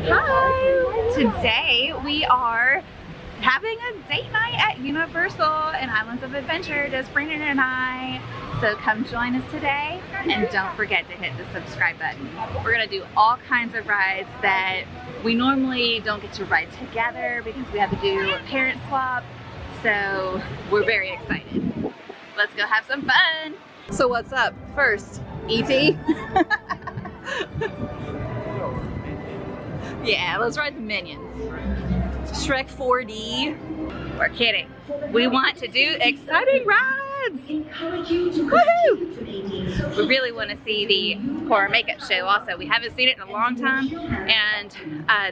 Hi! Today we are having a date night at Universal and Islands of Adventure, just Brandon and I. So come join us today and don't forget to hit the subscribe button. We're gonna do all kinds of rides that we normally don't get to ride together because we have to do a parent swap. So we're very excited. Let's go have some fun. So what's up? First, E.T. Yeah, let's ride the Minions. Shrek 4D. We're kidding. We want to do exciting rides. Woohoo! We really want to see the horror makeup show also. We haven't seen it in a long time and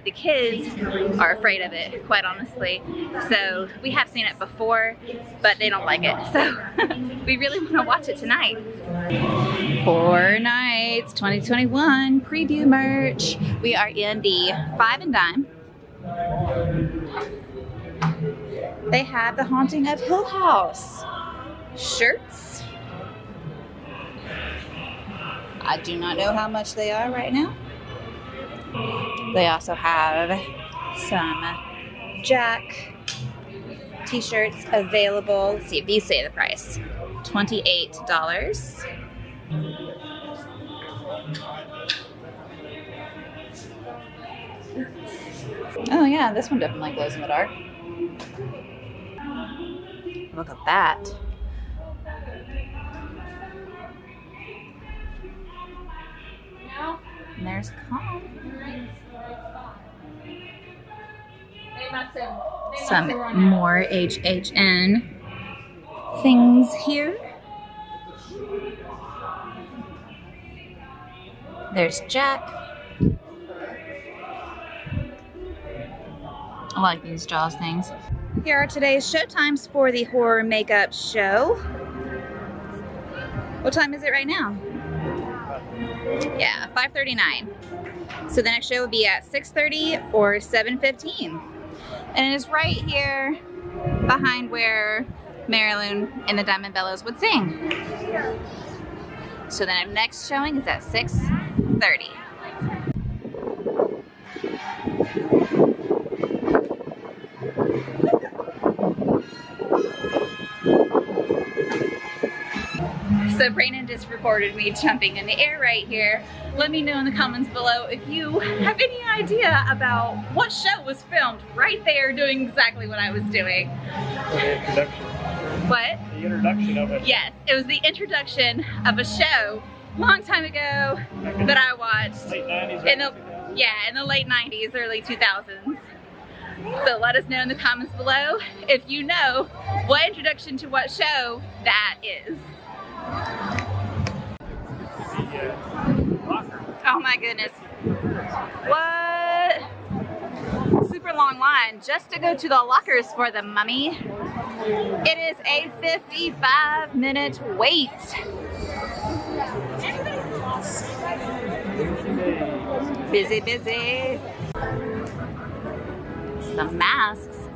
the kids are afraid of it, quite honestly. So we have seen it before, but they don't like it. So we really want to watch it tonight. Horror Nights 2021 preview merch. We are in the Five and Dime. They have the Haunting of Hill House shirts. I do not know how much they are right now. They also have some Jack t-shirts available. Let's see if these say the price. $28. Oh yeah, this one definitely glows in the dark. Look at that. And there's Calm. Some more HHN things here. There's Jack. I like these Jaws things. Here are today's show times for the horror makeup show. What time is it right now? Yeah, 5:39. So the next show would be at 6:30 or 7:15. And it is right here behind where Marilyn and the Diamond Bellows would sing. So the next showing is at 6:30. So Brandon just recorded me jumping in the air right here. Let me know in the comments below if you have any idea about what show was filmed right there doing exactly what I was doing. The introduction. What? The introduction of it. Yes, it was the introduction of a show long time ago that I watched. Late 90s. In the late 90s, early 2000s. So let us know in the comments below if you know what introduction to what show that is. Oh my goodness. What? Super long line just to go to the lockers for the Mummy. It is a 55-minute wait. Busy, busy. Some masks.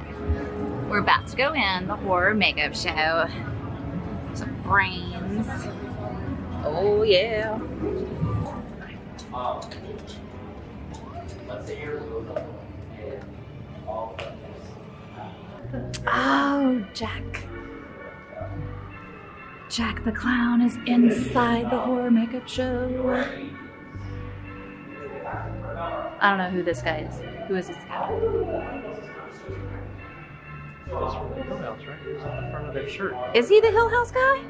We're about to go in the horror makeup show. Some brains. Oh yeah. Oh, Jack. Jack the Clown is inside the horror makeup show. I don't know who this guy is. Who is this guy? He's from the Hill House, right? He's on the front of their shirt. Is he the Hill House guy?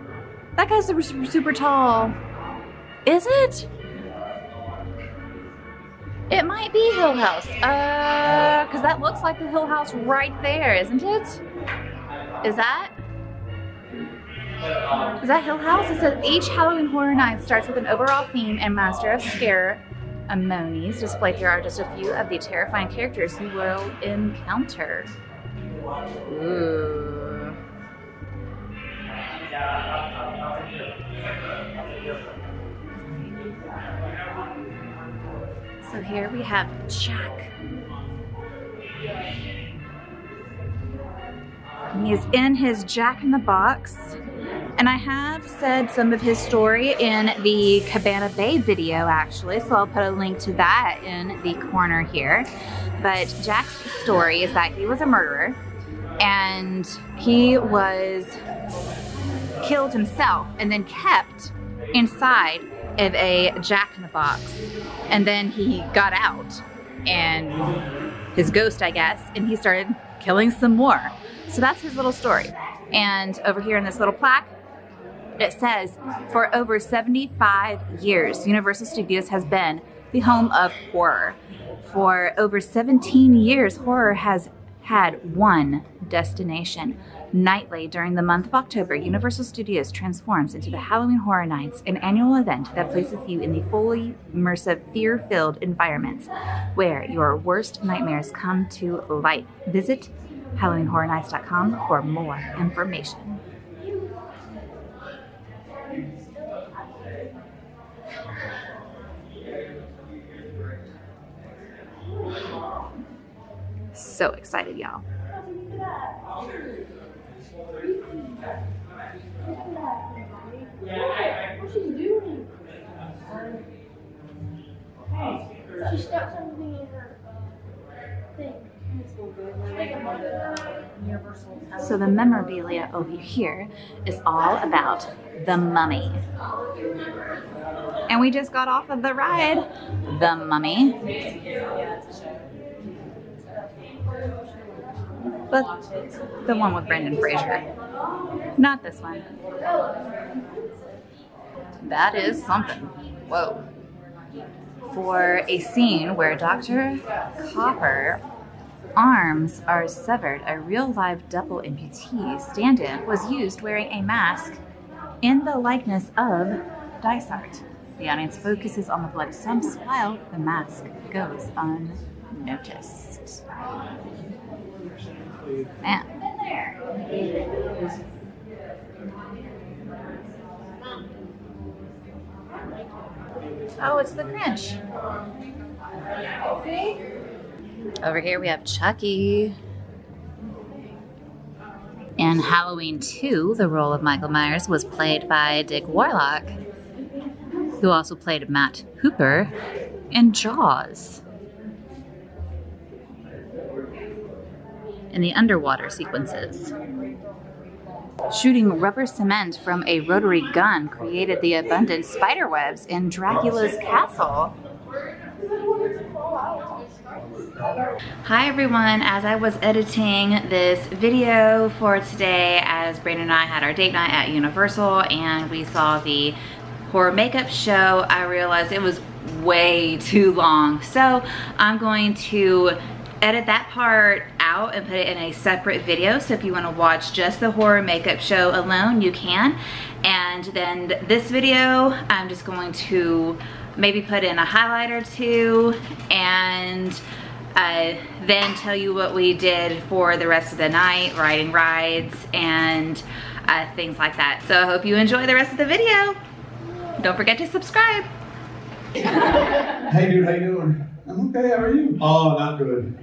That guy's super tall. Is it? It might be Hill House. Because that looks like the Hill House right there, isn't it? Is that Hill House? It says each Halloween Horror Night starts with an overall theme and master of scare amenities. Displayed here are just a few of the terrifying characters you will encounter. Ooh. So here we have Jack. He's in his Jack in the Box And I have said some of his story in the Cabana Bay video actually, so I'll put a link to that in the corner here. But Jack's story is that he was a murderer and he was killed himself and then kept inside of a jack-in-the-box. And then he got out and his ghost, I guess, and he started killing some more. So that's his little story. And over here in this little plaque, it says, for over 75 years, Universal Studios has been the home of horror. For over 17 years, horror has had one destination. Nightly during the month of October, Universal Studios transforms into the Halloween Horror Nights, an annual event that places you in the fully immersive, fear-filled environments where your worst nightmares come to life. Visit HalloweenHorrorNights.com for more information. So excited, y'all. What's she doing? She stuck something in her thing. So the memorabilia over here is all about the Mummy. And we just got off of the ride, The Mummy. But the one with Brendan Fraser. Not this one. That is something. Whoa. For a scene where Dr. Copper arms are severed, a real live double amputee stand-in was used wearing a mask in the likeness of Dysart. The audience focuses on the bloody stumps while the mask goes unnoticed. Man. Oh, it's the Grinch. Over here we have Chucky. In Halloween 2, the role of Michael Myers was played by Dick Warlock, who also played Matt Hooper in Jaws. In the underwater sequences. Shooting rubber cement from a rotary gun created the abundant spider webs in Dracula's castle. Hi everyone, as I was editing this video for today, as Brandon and I had our date night at Universal and we saw the horror makeup show, I realized it was way too long. So I'm going to edit that part out and put it in a separate video. So if you want to watch just the horror makeup show alone, you can. And then this video, I'm just going to maybe put in a highlight or two and then tell you what we did for the rest of the night, riding rides and things like that. So I hope you enjoy the rest of the video. Don't forget to subscribe. Hey dude, how you doing? I'm okay, how are you? Oh, not good.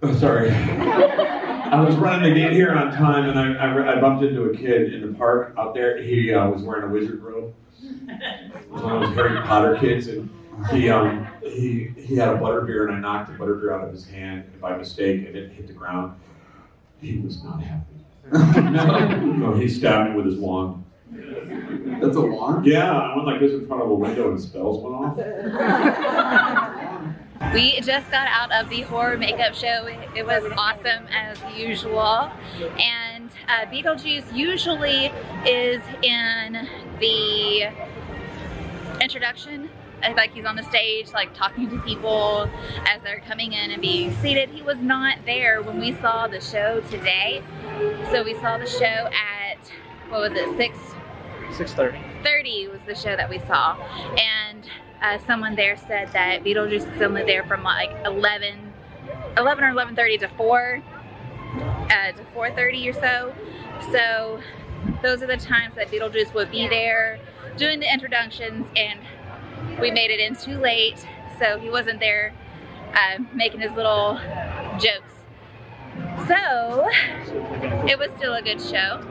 Oh, sorry. I was running to get here on time and I bumped into a kid in the park out there. He was wearing a wizard robe. It was one of those Harry Potter kids, and he had a butterbeer and I knocked the butterbeer out of his hand by mistake and it hit the ground. He was not happy. No, he stabbed me with his wand. That's a wand? Yeah, I went like this in front of a window and spells went off. We just got out of the horror makeup show. It was awesome as usual. And Beetlejuice usually is in the introduction. Like he's on the stage, like talking to people as they're coming in and being seated. He was not there when we saw the show today. So we saw the show at, what was it, 6:30 was the show that we saw. And someone there said that Beetlejuice is only there from like 11 or 11:30 to 4:30 or so. So those are the times that Beetlejuice would be there doing the introductions, and we made it in too late, so he wasn't there making his little jokes. So it was still a good show.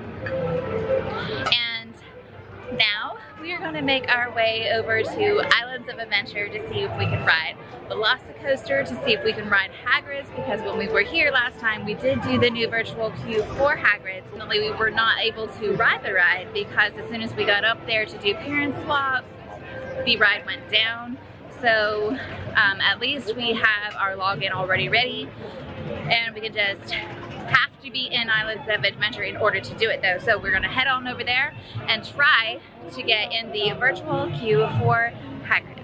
And now we are going to make our way over to Islands of Adventure to see if we can ride Velocicoaster, to see if we can ride Hagrid's, because when we were here last time we did do the new virtual queue for Hagrid's. Only we were not able to ride the ride because as soon as we got up there to do parent swap, the ride went down. So at least we have our login already ready, and we can just have to be in Islands of Adventure in order to do it though. So we're gonna head on over there and try to get in the virtual queue for Hagrid's.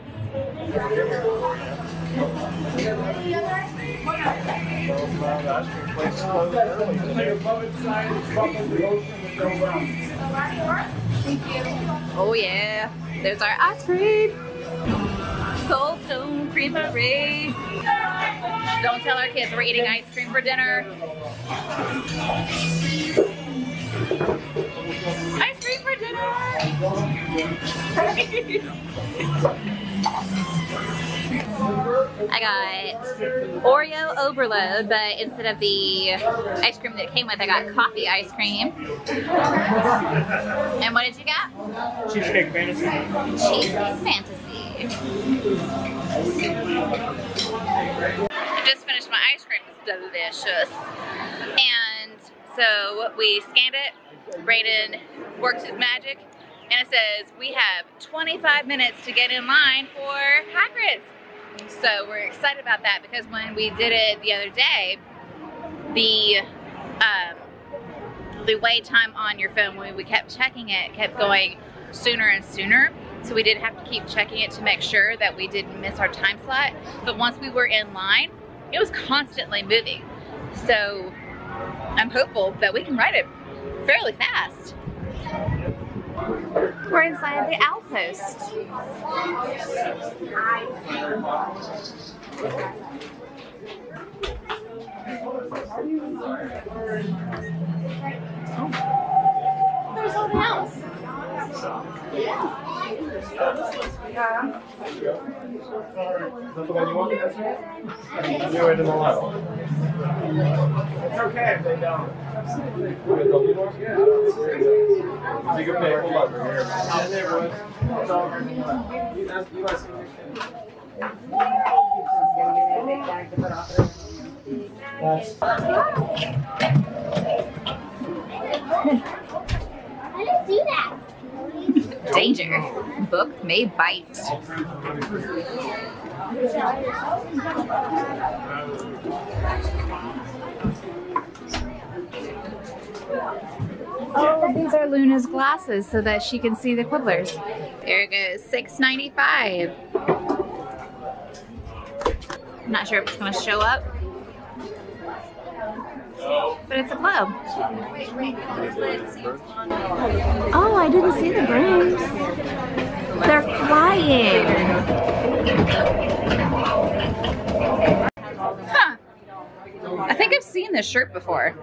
Oh yeah, there's our ice cream. Cold Stone Creamery. Don't tell our kids we're eating ice cream for dinner. Ice cream for dinner! I got Oreo overload, but instead of the ice cream that it came with, I got coffee ice cream. And what did you get? Cheesecake Fantasy. Cheesecake Fantasy. I just finished my ice cream. It's delicious. And so we scanned it. Brayden works his magic, and it says we have 25 minutes to get in line for Hagrid's. So we're excited about that because when we did it the other day, the wait time on your phone, when we kept checking it, kept going sooner and sooner. So we did have to keep checking it to make sure that we didn't miss our time slot. But once we were in line, it was constantly moving. So I'm hopeful that we can ride it fairly fast. We're inside the Outpost. Oh. There's something else. Yeah. It's okay if they don't. You can pay for love. It's all good. I didn't do that. Danger. Book may bite. Oh, these are Luna's glasses so that she can see the Quibblers. There it goes, $6.95. I'm not sure if it's going to show up, but it's a globe. Oh, I didn't see the brooms. They're flying. Huh. I think I've seen this shirt before.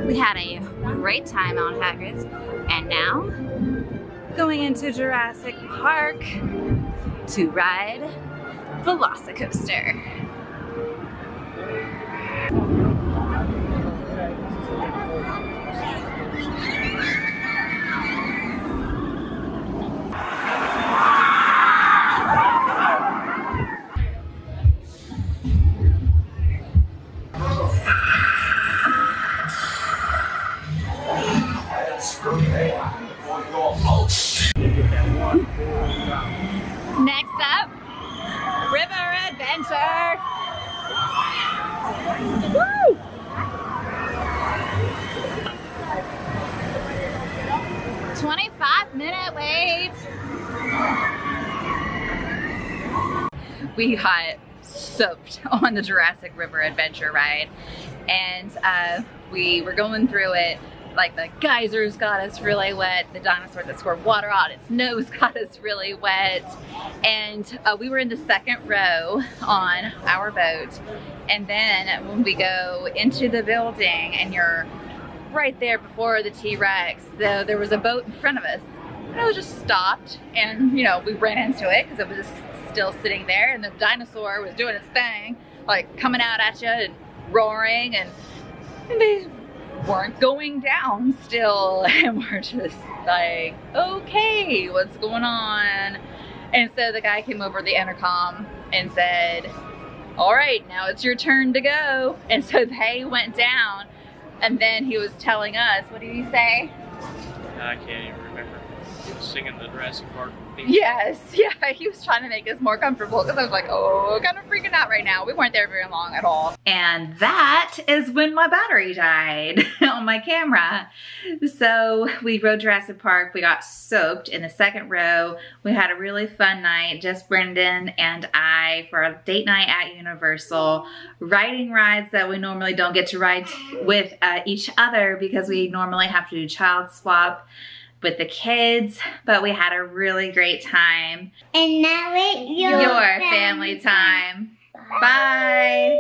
We had a great time on Hagrid's, and now going into Jurassic Park to ride Velocicoaster. Next up, River Adventure. Woo! "25-minute wait." We got soaked on the Jurassic River Adventure ride, and we were going through it. Like, the geysers got us really wet, the dinosaur that squirted water out its nose got us really wet, and we were in the second row on our boat. And then when we go into the building and you're right there before the T-Rex, there was a boat in front of us, And it was just stopped, and you know, we ran into it because it was just still sitting there, and the dinosaur was doing its thing, like coming out at you and roaring, and they weren't going down still, and we're just like, okay, what's going on? And so the guy came over the intercom and said, all right, now it's your turn to go. And so they went down, and then he was telling us, what did he say? I can't even remember. He was singing the Jurassic Park theme. Yes, yeah, he was trying to make us more comfortable because I was like, oh, kind of freaking out right now. We weren't there very long at all. And that is when my battery died on my camera. So we rode Jurassic Park. We got soaked in the second row. We had a really fun night, just Brendan and I, for a date night at Universal, riding rides that we normally don't get to ride with each other because we normally have to do child swap with the kids, but we had a really great time. And now it's your Family time. Bye.